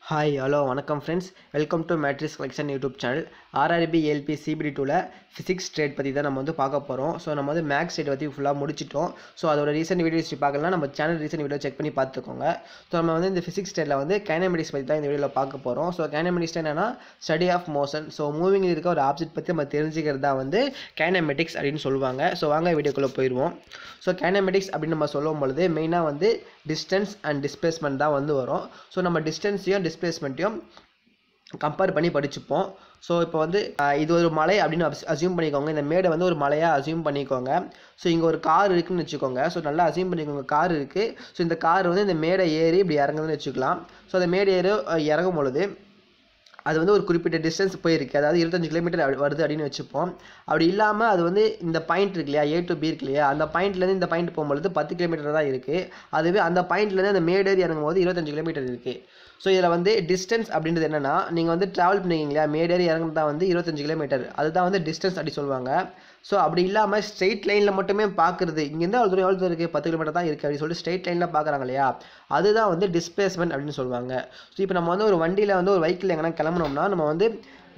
Hi hello வணக்கம் friends, welcome to matrix collection YouTube channel. RRB ALP CBT 2ல் physics trade பற்றி தான் நம்ம வந்து பார்க்க போகிறோம். ஸோ நம்ம வந்து மேக்ஸ் ட்ரேட் பற்றி ஃபுல்லாக முடிச்சிட்டோம். ஸோ அதோட ரீசெண்ட் வீடியோஸ் பார்க்கலாம், நம்ம சேனல் ரீசெண்ட் வீடியோ செக் பண்ணி பார்த்துக்கோங்க. ஸோ நம்ம வந்து இந்த ஃபிசிக்ஸ் ட்ரேட்டில் வந்து கைனமெட்டிக்ஸ் பற்றி தான் இந்த வீடியோவில் பார்க்க போகிறோம். ஸோ கைனமெட்டிக்ஸ் என்னன்னா ஸ்டடி ஆஃப் மோஷன். ஸோ மூவிங்கில் இருக்க ஒரு ஆப்ஜெக்ட் பற்றி நம்ம தெரிஞ்சுக்கிறது தான் வந்து கைனமெட்டிக்ஸ் அப்படின்னு சொல்லுவாங்க. ஸோ வாங்க வீடியோக்குள்ளே போயிடுவோம். ஸோ கைனமெட்டிக்ஸ் அப்படின்னு நம்ம சொல்லும் பொழுது மெயினாக வந்து டிஸ்டன்ஸ் அண்ட் டிஸ்பிளேஸ்மெண்ட் தான் வந்து வரும். ஸோ நம்ம டிஸ்டன்ஸையும் டிஸ்பிளேஸ்மெண்ட்டையும் கம்பேர் பண்ணி படிச்சுப்போம். ஸோ இப்போ வந்து இது ஒரு மலை அப்படின்னு அசியூம் பண்ணிக்கோங்க. இந்த மேடை வந்து ஒரு மலையாக அசியூம் பண்ணிக்கோங்க. ஸோ இங்கே ஒரு கார் இருக்குதுன்னு வச்சுக்கோங்க. ஸோ நல்லா அசியூம் பண்ணிக்கோங்க, கார் இருக்குது. ஸோ இந்த கார் வந்து இந்த மேடை ஏறி இப்படி இறங்குதுன்னு வச்சுக்கலாம். ஸோ அந்த மேடை ஏறி இறங்கும் பொழுது அது வந்து ஒரு குறிப்பிட்ட டிஸ்டன்ஸ் போயிருக்கு, அதாவது 25 கிலோமீட்டர் வருது அப்படின்னு வச்சுப்போம். அப்படி இல்லாமல் அது வந்து இந்த பாயிண்ட் இருக்கு இல்லையா, A to B இருக்கு இல்லையா, அந்த பாயிண்ட்லேருந்து இந்த பாயிண்ட் போகும்பொழுது 10 கிலோமீட்டர் தான் இருக்குது. அதுவே அந்த பாயிண்ட்லேருந்து அந்த மேடேறி இறங்கும் போது 25 கிலோமீட்டர் இருக்குது. ஸோ இதில் வந்து டிஸ்டன்ஸ் அப்படின்றது என்னென்னா, நீங்கள் வந்து ட்ராவல் பண்ணிக்கிங்க இல்லையா, மேடேறி இறங்குறது தான் வந்து 25 கிலோமீட்டர், அதுதான் வந்து டிஸ்டன்ஸ் அப்படி சொல்லுவாங்க. ஸோ அப்படி இல்லாமல் ஸ்ட்ரெயிட் லைனில் மட்டுமே பார்க்குறது, இங்கேருந்து அவ்வளோ தூரம் இருக்குது, 10 கிலோமீட்டர் தான் இருக்குது அப்படின்னு சொல்லிட்டு ஸ்ட்ரெயிட் லைனில் பார்க்குறாங்க இல்லையா, அதுதான் வந்து டிஸ்பிளேஸ்மெண்ட் அப்படின்னு சொல்லுவாங்க. ஸோ இப்போ நம்ம வந்து ஒரு வண்டியில் வந்து ஒரு வெஹிக்கிள் எங்கன்னா கிளம்புனோம்னா நம்ம வந்து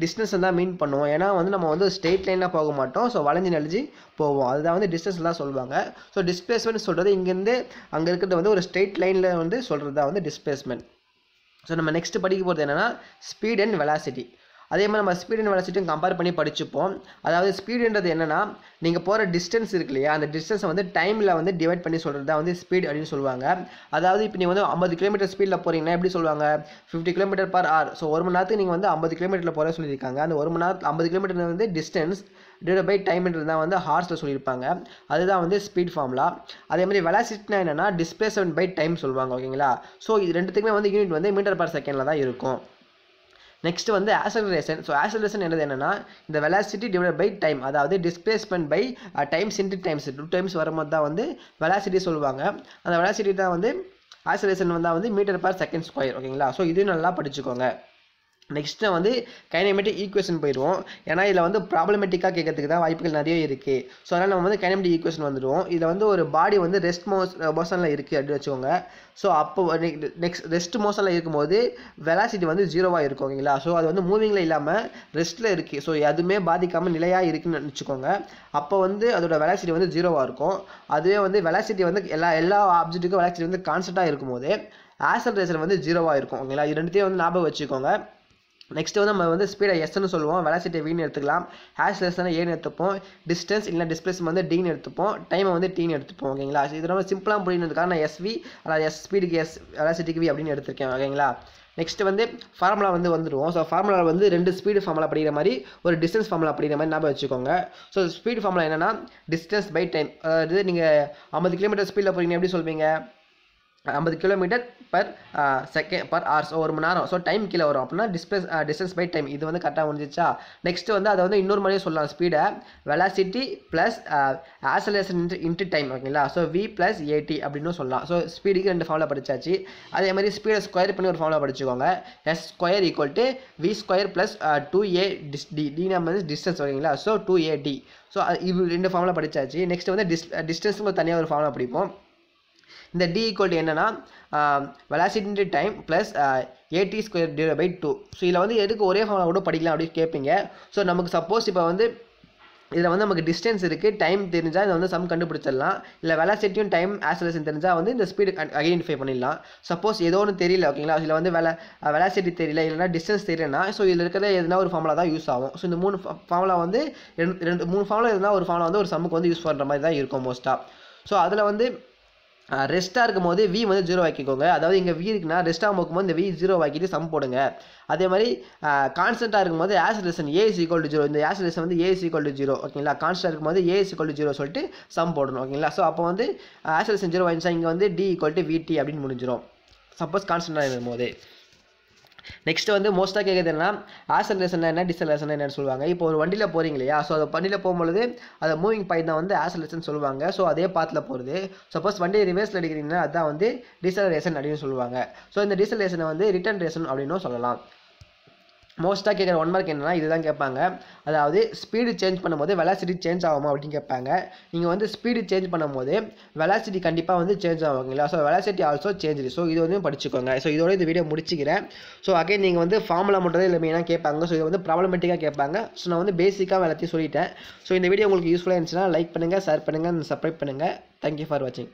டிஸ்டன்ஸ் தான் மீன் பண்ணுவோம். ஏன்னா வந்து நம்ம வந்து ஸ்ட்ரெயிட் லைனில் போக மாட்டோம். ஸோ வளைஞ்சு நெளிஞ்சு போவோம், அதுதான் வந்து டிஸ்டன்ஸ் தான் சொல்லுவாங்க. ஸோ டிஸ்பிளேஸ்மெண்ட் சொல்கிறது இங்கேருந்து அங்கே இருக்கிறது வந்து ஒரு ஸ்ட்ரெயிட் லைனில் வந்து சொல்கிறது தான் வந்து டிஸ்பிளேஸ்மெண்ட். ஸோ நம்ம நெக்ஸ்ட் படிக்க போகிறது என்னென்னா ஸ்பீட் அண்ட் வெலாசிட்டி. அதே மாதிரி நம்ம ஸ்பீட் அண்ட் வெலாசிட்டியும் கம்பேர் பண்ணி படிச்சுப்போம். அதாவது ஸ்பீடுன்றது என்னென்னா, நீங்கள் போகிற டிஸ்டன்ஸ் இருக்கு இல்லையா, அந்த டிஸ்டன்ஸை வந்து டைமில் வந்து டிவைட் பண்ணி சொல்கிறது தான் வந்து ஸ்பீட் அப்படின்னு சொல்லுவாங்க. அதாவது இப்போ நீங்கள் வந்து 50 கிலோமீட்டர் ஸ்பீடில் போகிறீங்கன்னா எப்படி சொல்லுவாங்க, 50 கிலோமீட்டர் பர் ஹவர். ஸோ ஒரு மணி நேரத்துக்கு நீங்கள் வந்து 50 கிலோமீட்டரில் போகிற சொல்லியிருக்காங்க. அந்த ஒரு மணி நேரத்தில் 50 கிலோமீட்டர் வந்து டிஸ்டன்ஸ் டிவைட் பை டைம்ன்றது தான் வந்து ஹார்ஸில் சொல்லியிருப்பாங்க. அதுதான் வந்து ஸ்பீட் ஃபார்முலா. அதே மாதிரி வெலாசிட்டினா என்னென்னா டிஸ்பிளேஸ்மெண்ட் பை டைம் சொல்லுவாங்க, ஓகேங்களா. ஸோ இது ரெண்டுத்துக்குமே வந்து யூனிட் வந்து மீட்டர் பர் செகண்டில் தான் இருக்கும். நெக்ஸ்ட் வந்து ஆக்சலரேஷன். ஸோ ஆக்சலரேஷன் என்னன்னா இந்த வெலாசிட்டி டிவைட் பை டைம், அதாவது displacement by times into times 2 times வரும்போது தான் வந்து வெலாசிட்டி சொல்லுவாங்க. அந்த வெலாசிட்டி தான் வந்து ஆக்சலரேஷன் வந்தால் வந்து மீட்டர் பர் செகண்ட் ஸ்கொயர், ஓகேங்களா. ஸோ இதையும் நல்லா படிச்சுக்கோங்க. நெக்ஸ்ட்டு வந்து கைனமெட்டிக் ஈக்குவேஷன் போயிடுவோம். ஏன்னா இதில் வந்து ப்ராப்ளமேட்டிக்காக கேட்கறதுக்கு தான் வாய்ப்புகள் நிறைய இருக்குது. ஸோ அதனால் நம்ம வந்து கைனமெட்டிக் ஈக்குவேஷன் வந்துடுவோம். இதில் வந்து ஒரு பாடி வந்து ரெஸ்ட் மோஷனில் இருக்குது அப்படின்னு வச்சுக்கோங்க. ஸோ அப்போ நெக்ஸ்ட் ரெஸ்ட் மோஷனில் இருக்கும்போது வெலாசிட்டி வந்து 0வாக இருக்கும், ஓகேங்களா. ஸோ அது வந்து மூவிங்கில் இல்லாமல் ரெஸ்ட்டில் இருக்குது. ஸோ எதுவுமே பாதிக்காமல் நிலையாக இருக்குதுன்னு வச்சுக்கோங்க. அப்போ வந்து அதோட வெலாசிட்டி வந்து 0வாக இருக்கும். அதுவே வந்து வெலாசிட்டி வந்து எல்லா ஆப்ஜெக்ட்டுக்கும் வெலாசிட்டி வந்து கான்ஸ்டண்ட்டாக இருக்கும்போது ஆக்சலரேஷன் வந்து 0வாக இருக்கும், ஓகேங்களா. இது ரெண்டுத்தையும் வந்து ஞாபகம் வச்சுக்கோங்க. நெக்ஸ்ட் வந்து நம்ம வந்து ஸ்பீடை எஸ்ன்னு சொல்லுவோம், வெலாசிட்டியை வின்னு எடுத்துக்கலாம், ஆக்சலரேஷனை ஏன்னு எடுத்துப்போம், டிஸ்டன்ஸ் இல்லை டிஸ்பிளேஸ்மெண்ட் வந்து டின்னு எடுத்துப்போம், டைமை வந்து டீன்னு எடுத்துப்போம், ஓகேங்களா. இது ரொம்ப சிம்பிளாக புரியுறதுக்காக நான் SV அதாவது எஸ் ஸ்பீடுக்கு எஸ் வெலாசிட்டிக்கு V அப்படின்னு எடுத்திருக்கேன், ஓகேங்களா. நெக்ஸ்ட் வந்து ஃபார்முலா வந்துடுவோம். ஸோ ஃபார்முலா வந்து 2 ஸ்பீடு ஃபார்முலா படிக்கிற மாதிரி ஒரு டிஸ்டன்ஸ் ஃபார்முலா படிக்கிற மாதிரி ஞாபகம் வச்சுக்கோங்க. ஸோ ஸ்பீடு ஃபார்முலா என்னன்னா டிஸ்டன்ஸ் பை டைம். அதாவது நீங்கள் 50 கிலோமீட்டர் ஸ்பீடில் போகிறீங்க எப்படி சொல்வீங்க, 50 kilometre per second per hours, ஒரு மணி நேரம். ஸோ டைம் கீழே வரும் அப்படின்னா டிஸ்டன்ஸ் பை டைம். இது வந்து கரெக்டாக முடிஞ்சிச்சா. நெக்ஸ்ட் வந்து அதை வந்து இன்னொரு மாதிரியே சொல்லலாம், ஸ்பீடை velocity plus acceleration into time, ஓகேங்களா. ஸோ V + AT அப்படின்னு சொல்லலாம். ஸோ ஸ்பீடுக்கு 2 ஃபார்முலா படிச்சாச்சு. அதே மாதிரி ஸ்பீடை ஸ்கொயர் பண்ணி ஒரு ஃபார்முலா படிச்சுக்கோங்க, S² = V² + 2A D நம்ம வந்து டிஸ்டன்ஸ், ஓகேங்களா. So 2AD. ஸோ இது 2 ஃபார்முலா படிச்சாச்சு. நெக்ஸ்ட் வந்து டிஸ்டன்ஸுக்கு தனியாக ஒரு ஃபார்முலா படிப்போம். இந்த D = என்னன்னா velocity into time plus AT² / 2. So இதில் வந்து எதுக்கு ஒரே ஃபார்முலா கூட படிக்கலாம் அப்படின்னு கேட்பீங்க. ஸோ நமக்கு சப்போஸ் இப்போ வந்து இதில் வந்து நமக்கு டிஸ்டன்ஸ் இருக்குது, டைம் தெரிஞ்சால் இதை வந்து சம் கண்டுபிடிச்சிடலாம். இல்லை வெலாசிட்டியும் டைம் ஆக்சலரேஷன் தெரிஞ்சால் வந்து இந்த ஸ்பீடு ஐடென்டிஃபை பண்ணிடலாம். சப்போஸ் ஏதோ ஒன்று தெரியல, ஓகேங்களா. இதில் வந்து வெலாசிட்டி தெரியல, இல்லைனா டிஸ்டன்ஸ் தெரியலனா ஸோ இதில் இருக்கிற எதுனா ஒரு ஃபார்முலா தான் யூஸ் ஆகும். ஸோ இந்த 3 ஃபார்முலா வந்து 3 ஃபார்முலா எதுனா ஒரு ஃபார்முலா வந்து ஒரு சம்முக்கு வந்து யூஸ் பண்ணுற மாதிரி தான் இருக்கும் மோஸ்ட்டாக. ஸோ அதில் வந்து ரெஸ்ட்டாக இருக்கும் போது V வந்து 0 ஆக்கிக்கோங்க. அதாவது இங்கே V இருக்குன்னா ரெஸ்ட்டாக போகும்போது இந்த V 0 ஆக்கிட்டு சம் போடுங்க. அதே மாதிரி கான்ஸ்டண்ட்டாக இருக்கும்போது ஆக்சலரேஷன் A = 0. இந்த ஆக்சலரேஷன் வந்து A = 0, ஓகேங்களா. கான்ஸ்டன்ட் இருக்கும்போது A = 0 சொல்லிட்டு சம் போடணும், ஓகேங்களா. ஸோ அப்போ வந்து ஆக்சலரேஷன் 0 ஆயிடுச்சா, இங்கே வந்து D = VT அப்படின்னு முடிஞ்சிடும், சப்போஸ் கான்ஸ்டண்ட்டாக இருக்கும்போது. நெக்ஸ்ட் வந்து மோஸ்ட்டாக கேட்குறது என்னன்னா ஆக்சலரேஷன் என்ன டிஸ்அலரேஷன் என்னன்னு சொல்லுவாங்க. இப்போ ஒரு வண்டியில் போகிறீங்க இல்லையா, ஸோ அந்த வண்டியில் போகும்பொழுது அதை மூவிங் பாயிண்ட் தான் வந்து ஆக்சலரேஷன் சொல்லுவாங்க. ஸோ அதே பாத்தில் போகிறது. சப்போஸ் வண்டியை ரிவர்ஸில் அடிக்கிறீங்கன்னா அதுதான் வந்து டிஸ்அலரேஷன் அப்படின்னு சொல்லுவாங்க. ஸோ இந்த டிஸ்அலரேஷனை வந்து ரிட்டர்ன் ரேஷன் அப்படின்னும் சொல்லலாம். மோஸ்ட்டாக கேட்குற 1 மார்க் என்னன்னா இதுதான் கேட்பாங்க. அதாவது ஸ்பீடு சேஞ்ச் பண்ணும்போது வெலாசிட்டி சேஞ்ச் ஆகுமா அப்படின்னு கேட்பாங்க. நீங்கள் வந்து ஸ்பீடு சேஞ்ச் பண்ணும்போது வெலாசிட்டி கண்டிப்பாக வந்து சேஞ்ச் ஆகும் ஓகேங்களா. So velocity also change. So இது வந்து படிச்சுக்கோங்க. ஸோ இதோட இந்த வீடியோ முடிச்சுக்கிறேன். ஸோ அகைன் நீங்கள் வந்து ஃபார்முலா மட்டும் தான் இல்லை மெயினாக கேட்பாங்க. ஸோ இது வந்து ப்ராப்ளமேட்டிக்காக கேட்பாங்க. ஸோ நான் வந்து பேசிக்காக எல்லாத்தையும் சொல்லிட்டேன். ஸோ இந்த வீடியோ உங்களுக்கு யூஸ்ஃபுல்லாக இருந்துச்சுன்னா லைக் பண்ணுங்கள், ஷேர் பண்ணுங்கள், சப்ஸ்கிரைப் பண்ணுங்கள். தேங்க்யூ ஃபார் வாட்சிங்.